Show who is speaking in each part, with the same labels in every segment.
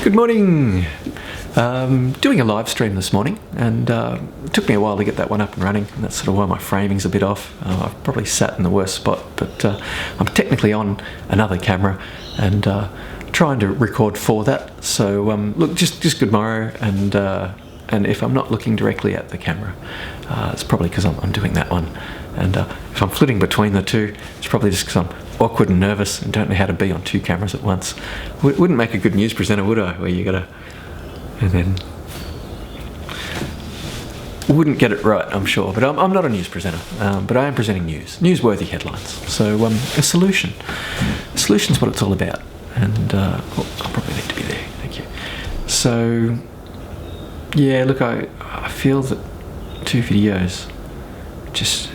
Speaker 1: Good morning. Doing a live stream this morning, and it took me a while to get that one up and running, and that's sort of why my framing's a bit off. I've probably sat in the worst spot, but I'm technically on another camera and trying to record for that. So look, just good morrow, and if I'm not looking directly at the camera, it's probably because I'm doing that one. And if I'm flitting between the two, it's probably just because I'm awkward and nervous and don't know how to be on two cameras at once. Wouldn't make a good news presenter, would I? Where you gotta, and then wouldn't get it right, I'm sure. But I'm not a news presenter, but I am presenting newsworthy headlines. So a solution. A solution's what it's all about. And I'll probably need to be there. Thank you. So yeah, look, I feel that two videos just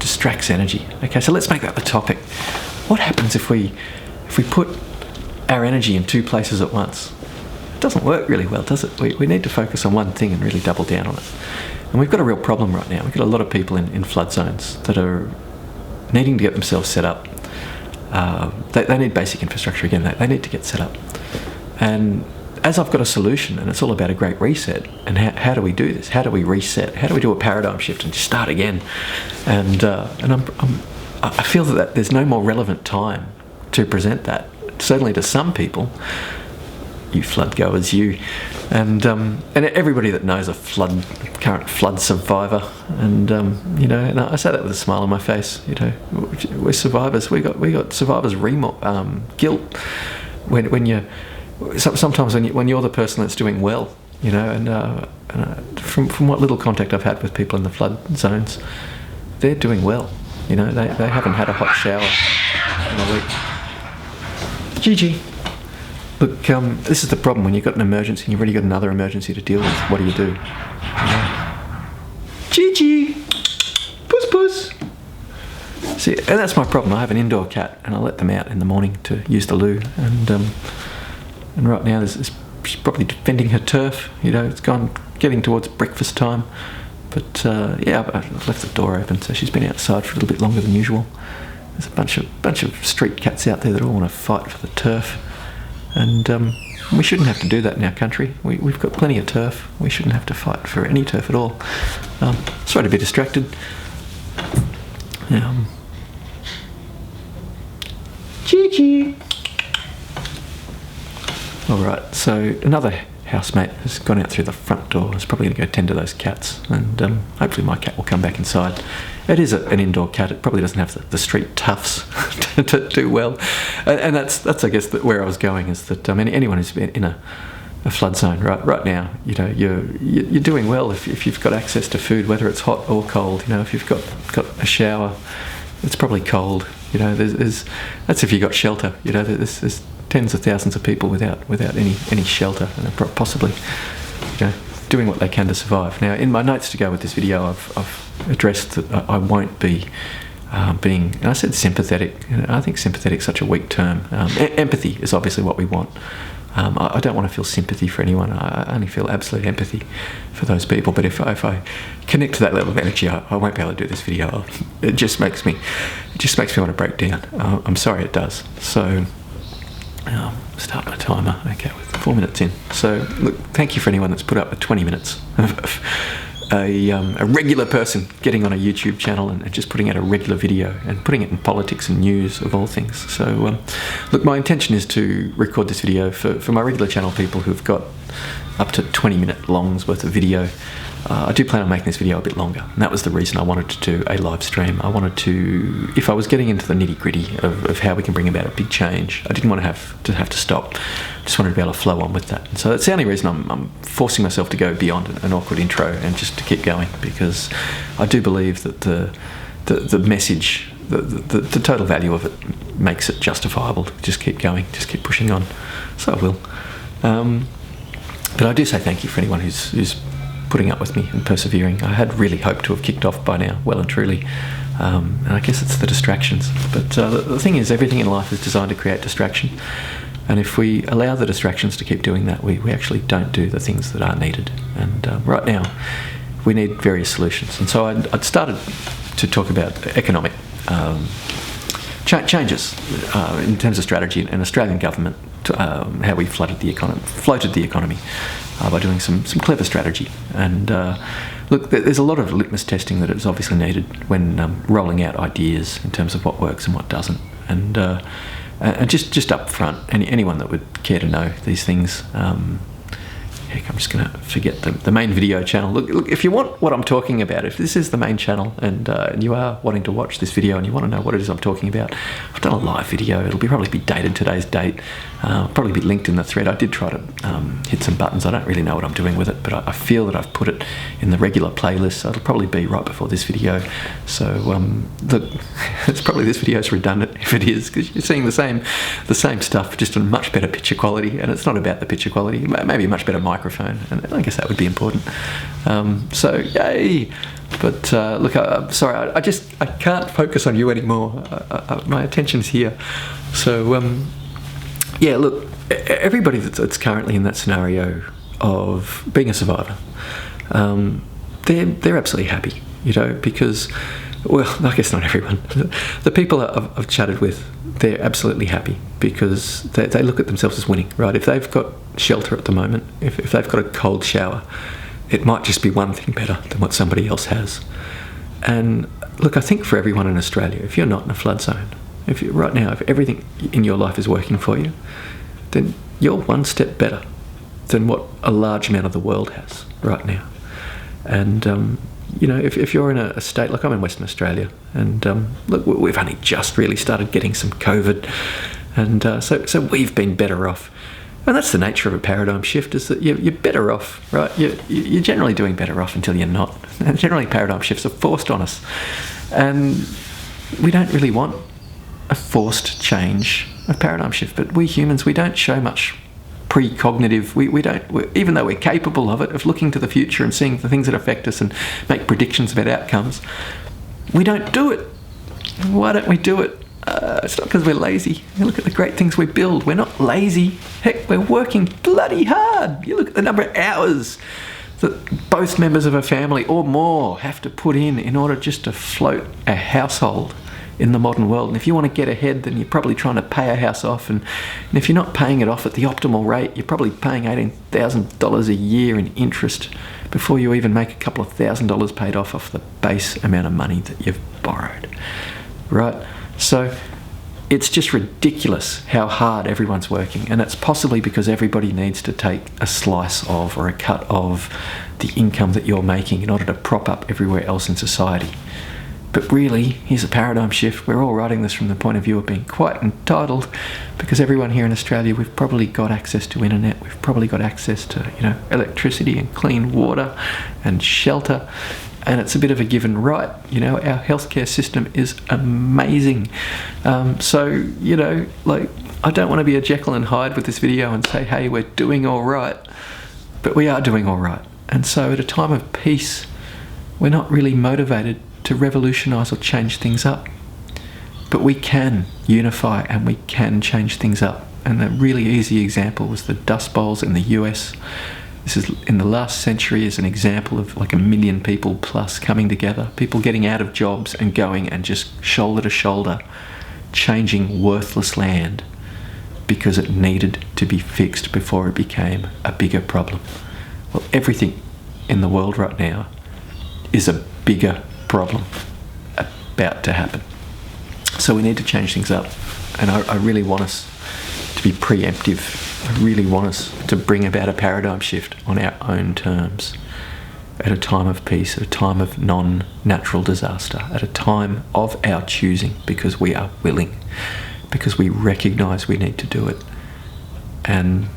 Speaker 1: distracts energy. Okay, so let's make that the topic. What happens if we put our energy in two places at once? It doesn't work really well, does it? We need to focus on one thing and really double down on it. And we've got a real problem right now. We've got a lot of people in flood zones that are needing to get themselves set up. They need basic infrastructure again. They need to get set up. And as I've got a solution, and it's all about a great reset, and how do we do this? How do we reset? How do we do a paradigm shift and just start again? And I feel that there's no more relevant time to present that. Certainly to some people, you flood goers, and everybody that knows a current flood survivor, and and I say that with a smile on my face. We're survivors. We got survivors' guilt sometimes when you're the person that's doing well, and from what little contact I've had with people in the flood zones, they're doing well. They haven't had a hot shower in a week. Gigi. Look, this is the problem when you've got an emergency and you've already got another emergency to deal with. What do? Gigi! Puss! See, and that's my problem. I have an indoor cat and I let them out in the morning to use the loo, and right now she's probably defending her turf. It's getting towards breakfast time. But I've left the door open, so she's been outside for a little bit longer than usual. There's a bunch of street cats out there that all want to fight for the turf. And we shouldn't have to do that in our country. We've got plenty of turf. We shouldn't have to fight for any turf at all. Sorry to be distracted. Gigi! Alright, so another housemate has gone out through the front door. It's probably going to go tend to those cats, and hopefully my cat will come back inside. It is an indoor cat. It probably doesn't have the street toughs to do well, and that's I guess where I was going, is that anyone who's been in a flood zone right now, you're doing well if you've got access to food, whether it's hot or cold. If you've got a shower, it's probably cold. That's if you got shelter. There's tens of thousands of people without any shelter, and possibly doing what they can to survive. Now, in my notes to go with this video, I've addressed that I won't be being, and I said sympathetic. I think sympathetic is such a weak term. Empathy is obviously what we want. I don't want to feel sympathy for anyone. I only feel absolute empathy for those people. But if I connect to that level of energy, I won't be able to do this video. It just makes me want to break down. I'm sorry, it does. So start my timer. Okay, with 4 minutes in. So look, thank you for anyone that's put up with 20 minutes of a regular person getting on a YouTube channel and just putting out a regular video and putting it in politics and news of all things. So look, my intention is to record this video for my regular channel people who've got up to 20-minute longs worth of video. I do plan on making this video a bit longer, and that was the reason I wanted to do a live stream. I wanted to, if I was getting into the nitty-gritty of how we can bring about a big change, I didn't want to have to stop. I just wanted to be able to flow on with that. And so that's the only reason I'm forcing myself to go beyond an awkward intro and just to keep going, because I do believe that the message, the total value of it makes it justifiable to just keep going, just keep pushing on. So I will. But I do say thank you for anyone who's putting up with me and persevering. I had really hoped to have kicked off by now, well and truly. And I guess it's the distractions. But the thing is, everything in life is designed to create distraction. And if we allow the distractions to keep doing that, we actually don't do the things that are needed. And right now, we need various solutions. And so I'd started to talk about economic changes in terms of strategy, and Australian government how we floated the economy by doing some clever strategy. And look, there's a lot of litmus testing that is obviously needed when rolling out ideas in terms of what works and what doesn't. And just up front, anyone that would care to know these things, heck, I'm just going to forget the main video channel. Look, if you want what I'm talking about, if this is the main channel and you are wanting to watch this video and you want to know what it is I'm talking about, I've done a live video. It'll probably be dated today's date. Probably be linked in the thread. I did try to hit some buttons. I don't really know what I'm doing with it, but I feel that I've put it in the regular playlist, so it'll probably be right before this video. So look, it's probably this video is redundant if it is, because you're seeing the same stuff, just in much better picture quality, and it's not about the picture quality. Maybe a much better microphone, and I guess that would be important. So yay! But look, I'm sorry, I can't focus on you anymore. My attention's here. So yeah, look, everybody that's currently in that scenario of being a survivor, they're absolutely happy, because, well, I guess not everyone. The people I've chatted with, they're absolutely happy because they look at themselves as winning, right? If they've got shelter at the moment, if they've got a cold shower, it might just be one thing better than what somebody else has. And look, I think for everyone in Australia, if you're not in a flood zone, if everything in your life is working for you, then you're one step better than what a large amount of the world has right now. And if you're in a state like I'm in Western Australia, and look, we've only just really started getting some COVID, and so we've been better off. And that's the nature of a paradigm shift, is that you're better off, right? You're generally doing better off until you're not. And generally paradigm shifts are forced on us. And we don't really want a forced change of paradigm shift, but we humans, we don't show much precognitive, even though we're capable of it, of looking to the future and seeing the things that affect us and make predictions about outcomes, we don't do it. Why don't we do it? It's not because we're lazy. You look at the great things we build. We're not lazy. Heck, we're working bloody hard. You look at the number of hours that both members of a family or more have to put in order just to float a household in the modern world. And if you want to get ahead, then you're probably trying to pay a house off. And if you're not paying it off at the optimal rate, you're probably paying $18,000 a year in interest before you even make a couple of $1,000 paid off the base amount of money that you've borrowed, right? So it's just ridiculous how hard everyone's working, and it's possibly because everybody needs to take a slice of or a cut of the income that you're making in order to prop up everywhere else in society. But really, here's a paradigm shift. We're all writing this from the point of view of being quite entitled, because everyone here in Australia, we've probably got access to internet, we've probably got access to electricity and clean water and shelter. And it's a bit of a given right. Our healthcare system is amazing. So, I don't want to be a Jekyll and Hyde with this video and say, hey, we're doing all right. But we are doing all right. And so at a time of peace, we're not really motivated to revolutionise or change things up. But we can unify and we can change things up. And a really easy example was the Dust Bowls in the US. This is in the last century as an example of like 1 million people plus coming together, people getting out of jobs and going and just shoulder to shoulder, changing worthless land because it needed to be fixed before it became a bigger problem. Well, everything in the world right now is a bigger problem about to happen. So we need to change things up. And I really want us to be preemptive. I really want us to bring about a paradigm shift on our own terms at a time of peace, at a time of non-natural disaster, at a time of our choosing, because we are willing, because we recognise we need to do it. And,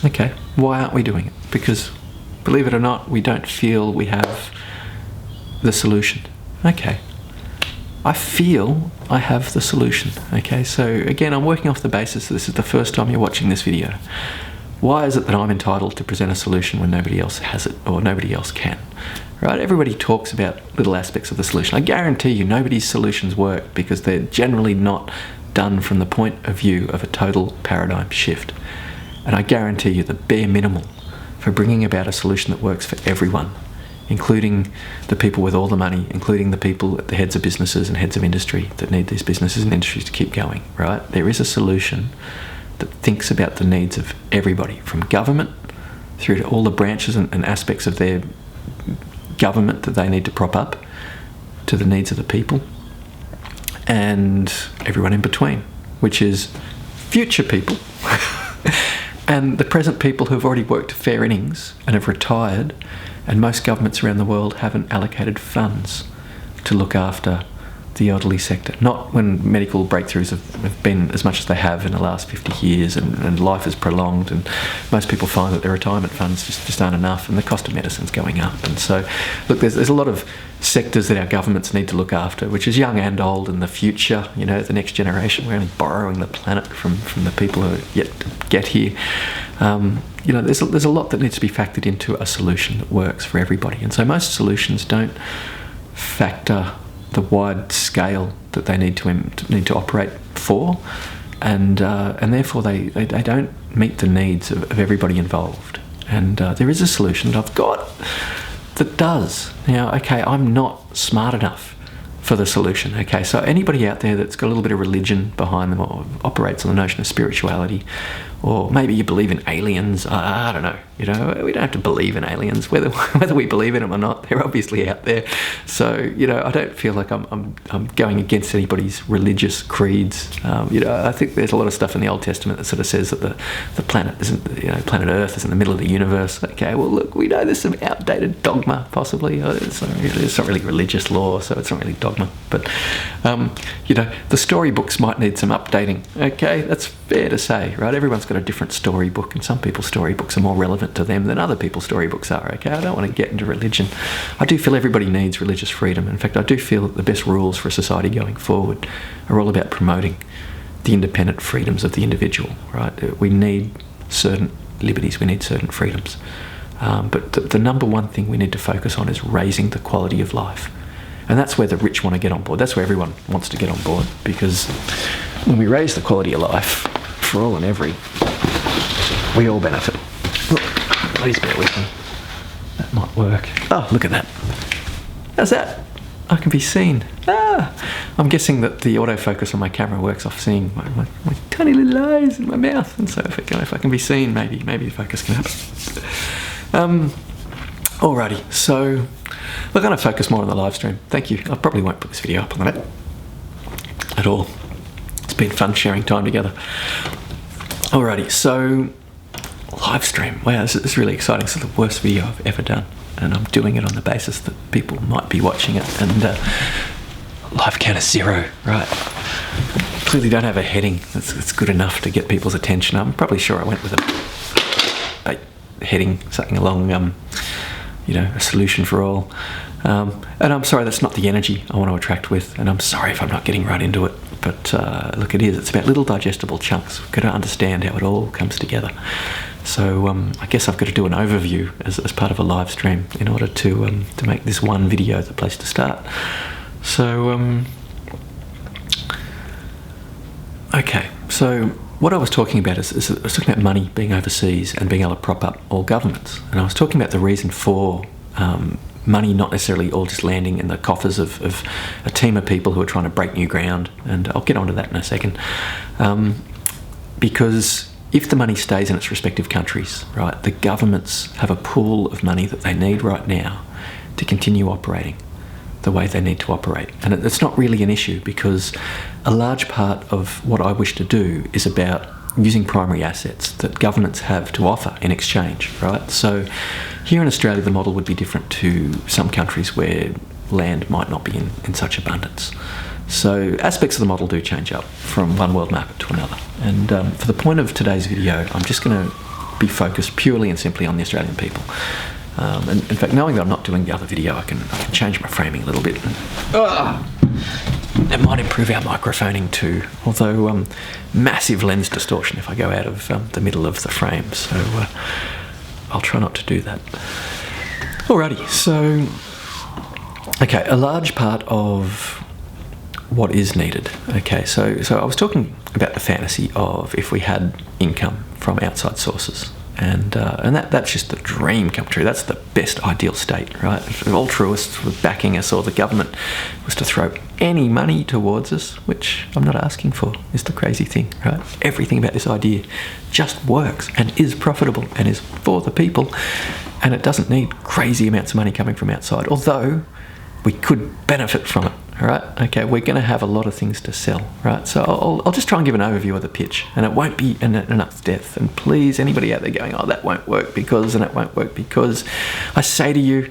Speaker 1: okay, why aren't we doing it? Because, believe it or not, we don't feel we have the solution. Okay. I feel I have the solution. Okay, so again, I'm working off the basis that this is the first time you're watching this video. Why is it that I'm entitled to present a solution when nobody else has it or nobody else can? Right? Everybody talks about little aspects of the solution. I guarantee you nobody's solutions work because they're generally not done from the point of view of a total paradigm shift. And I guarantee you the bare minimal for bringing about a solution that works for everyone, including the people with all the money, including the people at the heads of businesses and heads of industry that need these businesses and industries to keep going, right? There is a solution that thinks about the needs of everybody, from government through to all the branches and aspects of their government that they need to prop up, to the needs of the people, and everyone in between, which is future people and the present people who have already worked fair innings and have retired, and most governments around the world haven't allocated funds to look after the elderly sector. Not when medical breakthroughs have been as much as they have in the last 50 years and life is prolonged, and most people find that their retirement funds just aren't enough, and the cost of medicine's going up. And so, look, there's a lot of sectors that our governments need to look after, which is young and old, and the future, the next generation. We're only borrowing the planet from the people who are yet to get here. There's a lot that needs to be factored into a solution that works for everybody. And so most solutions don't factor the wide scale that they need to operate for, and therefore they don't meet the needs of everybody involved. And there is a solution that I've got that does. Now, okay, I'm not smart enough for the solution. Okay, so anybody out there that's got a little bit of religion behind them, or operates on the notion of spirituality, or maybe you believe in aliens, I don't know. We don't have to believe in aliens, whether we believe in them or not. They're obviously out there. So I don't feel like I'm going against anybody's religious creeds. I think there's a lot of stuff in the Old Testament that sort of says that the planet isn't, planet Earth is in the middle of the universe. Okay, well look, we know there's some outdated dogma possibly. It's not really religious law, so it's not really dogma. But the storybooks might need some updating. Okay, that's fair to say, right? Everyone's got a different storybook, and some people's storybooks are more relevant to them than other people's storybooks are. Okay, I don't want to get into religion. I do feel everybody needs religious freedom. In fact, I do feel that the best rules for a society going forward are all about promoting the independent freedoms of the individual, right? We need certain liberties, we need certain freedoms. But the number one thing we need to focus on is raising the quality of life. And that's where the rich want to get on board. That's where everyone wants to get on board, because when we raise the quality of life for all and every, we all benefit. Please bear with me. That might work. Oh, look at that. How's that? I can be seen. I'm guessing that the autofocus on my camera works off seeing my tiny little eyes in my mouth. And so if I can be seen, maybe the focus can happen. Alrighty, so we're going to focus more on the live stream. Thank you. I probably won't put this video up on the net at all. It's been fun sharing time together. Alrighty, so live stream. Wow, this is really exciting. It's the worst video I've ever done, and I'm doing it on the basis that people might be watching it. And live count is 0, right? Clearly don't have a heading that's good enough to get people's attention. I'm probably sure I went with a heading, something along, a solution for all. And I'm sorry, that's not the energy I want to attract with, and I'm sorry if I'm not getting right into it. But look, it is. It's about little digestible chunks. We've got to understand how it all comes together. So I guess I've got to do an overview as part of a live stream in order to make this one video the place to start. So, okay. So what I was talking about is I was talking about money being overseas and being able to prop up all governments. And I was talking about the reason for money not necessarily all just landing in the coffers of a team of people who are trying to break new ground. And I'll get onto that in a second. Because if the money stays in its respective countries, right, the governments have a pool of money that they need right now to continue operating the way they need to operate. And it's not really an issue, because a large part of what I wish to do is about using primary assets that governments have to offer in exchange, right? So here in Australia, the model would be different to some countries where land might not be in such abundance. So aspects of the model do change up from one world map to another. And for the point of today's video, I'm just going to be focused purely and simply on the Australian people. And in fact, knowing that I'm not doing the other video, I can change my framing a little bit. It might improve our microphoning too, although massive lens distortion if I go out of the middle of the frame. So I'll try not to do that. Alrighty, so okay, a large part of what is needed. Okay, so I was talking about the fantasy of if we had income from outside sources, And that's just the dream come true. That's the best ideal state, right? If the altruists were backing us, or the government was to throw any money towards us, which I'm not asking for, is the crazy thing, right? Everything about this idea just works and is profitable and is for the people, and it doesn't need crazy amounts of money coming from outside, although we could benefit from it. All right, okay, we're going to have a lot of things to sell, right? So I'll just try and give an overview of the pitch, and it won't be enough depth. And please, anybody out there going, oh, that won't work because, and it won't work because, I say to you,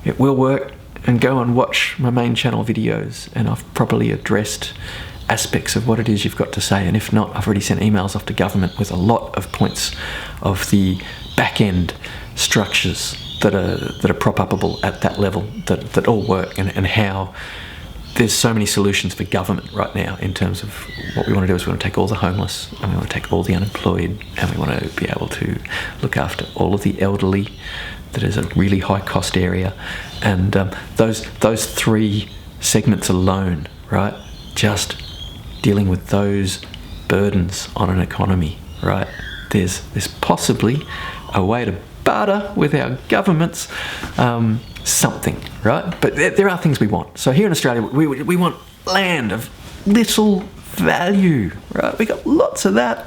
Speaker 1: it will work, and go and watch my main channel videos, and I've properly addressed aspects of what it is you've got to say. And if not, I've already sent emails off to government with a lot of points of the back-end structures that are prop-upable at that level, that all work, and how there's so many solutions for government right now in terms of what we want to do. Is we want to take all the homeless, and we want to take all the unemployed, and we want to be able to look after all of the elderly. That is a really high cost area, and those three segments alone, right, just dealing with those burdens on an economy, right, there's possibly a way to barter with our governments something, right? But there are things we want. So here in Australia, we want land of little value, right? We got lots of that.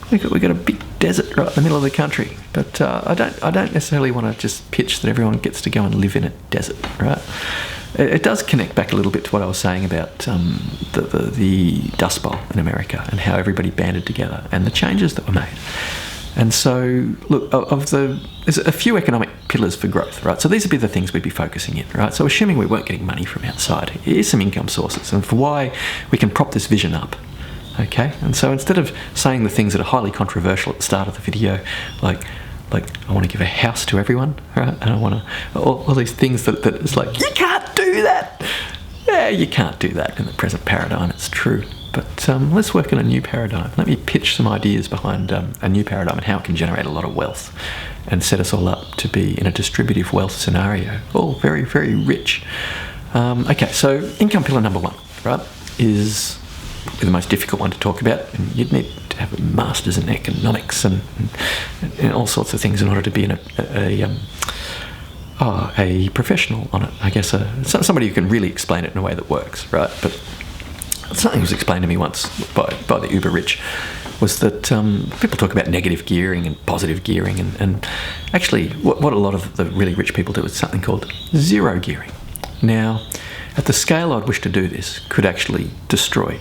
Speaker 1: We got a big desert right in the middle of the country. But I don't necessarily want to just pitch that everyone gets to go and live in a desert, right? It does connect back a little bit to what I was saying about the Dust Bowl in America, and how everybody banded together and the changes that were made. And so, look, there's a few economic pillars for growth, right? So these would be the things we'd be focusing in, right? So assuming we weren't getting money from outside, here's some income sources, and for why we can prop this vision up, okay? And so instead of saying the things that are highly controversial at the start of the video, like I want to give a house to everyone, right? And I want to, all these things that it's like, you can't do that. Yeah, you can't do that in the present paradigm, it's true. But let's work on a new paradigm. Let me pitch some ideas behind a new paradigm and how it can generate a lot of wealth and set us all up to be in a distributive wealth scenario, all very, very rich. Okay, so income pillar number one, right, is the most difficult one to talk about, and you'd need to have a master's in economics and all sorts of things in order to be in a professional on it, I guess, somebody who can really explain it in a way that works, right? But something was explained to me once by the uber rich, was that people talk about negative gearing and positive gearing, and actually what a lot of the really rich people do is something called zero gearing. Now, at the scale I'd wish to do this, could actually destroy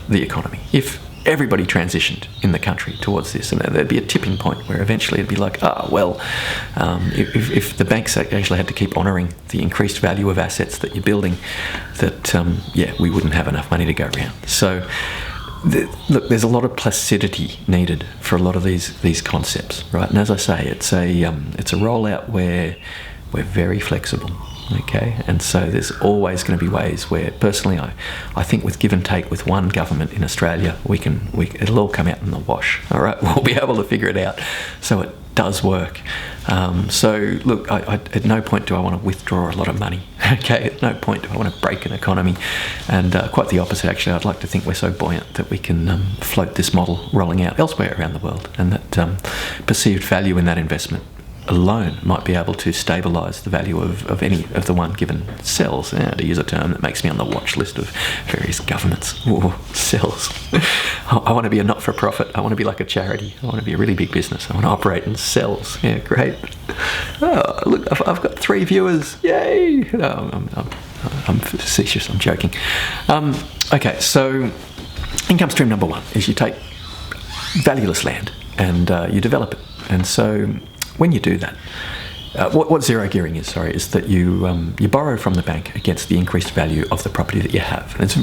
Speaker 1: the economy if everybody transitioned in the country towards this, and there'd be a tipping point where eventually it'd be like, if the banks actually had to keep honouring the increased value of assets that you're building, that we wouldn't have enough money to go around. So look, there's a lot of placidity needed for a lot of these concepts, right? And as I say, it's a rollout where we're very flexible. Okay, and so there's always going to be ways where, personally, I think with give and take with one government in Australia, it'll all come out in the wash. All right, we'll be able to figure it out. So it does work. So look, I at no point do I want to withdraw a lot of money. Okay, at no point do I want to break an economy, and quite the opposite. Actually, I'd like to think we're so buoyant that we can float this model rolling out elsewhere around the world, and that perceived value in that investment alone might be able to stabilise the value of any of the one given cells, to use a term that makes me on the watch list of various governments. Ooh, cells. I want to be a not-for-profit. I want to be like a charity. I want to be a really big business. I want to operate in cells. Yeah, great. Oh, look, I've got 3 viewers. Yay! No, I'm facetious. I'm joking. Okay, so income stream number one is you take valueless land and you develop it. And so when you do that, what zero gearing is that you borrow from the bank against the increased value of the property that you have. And it's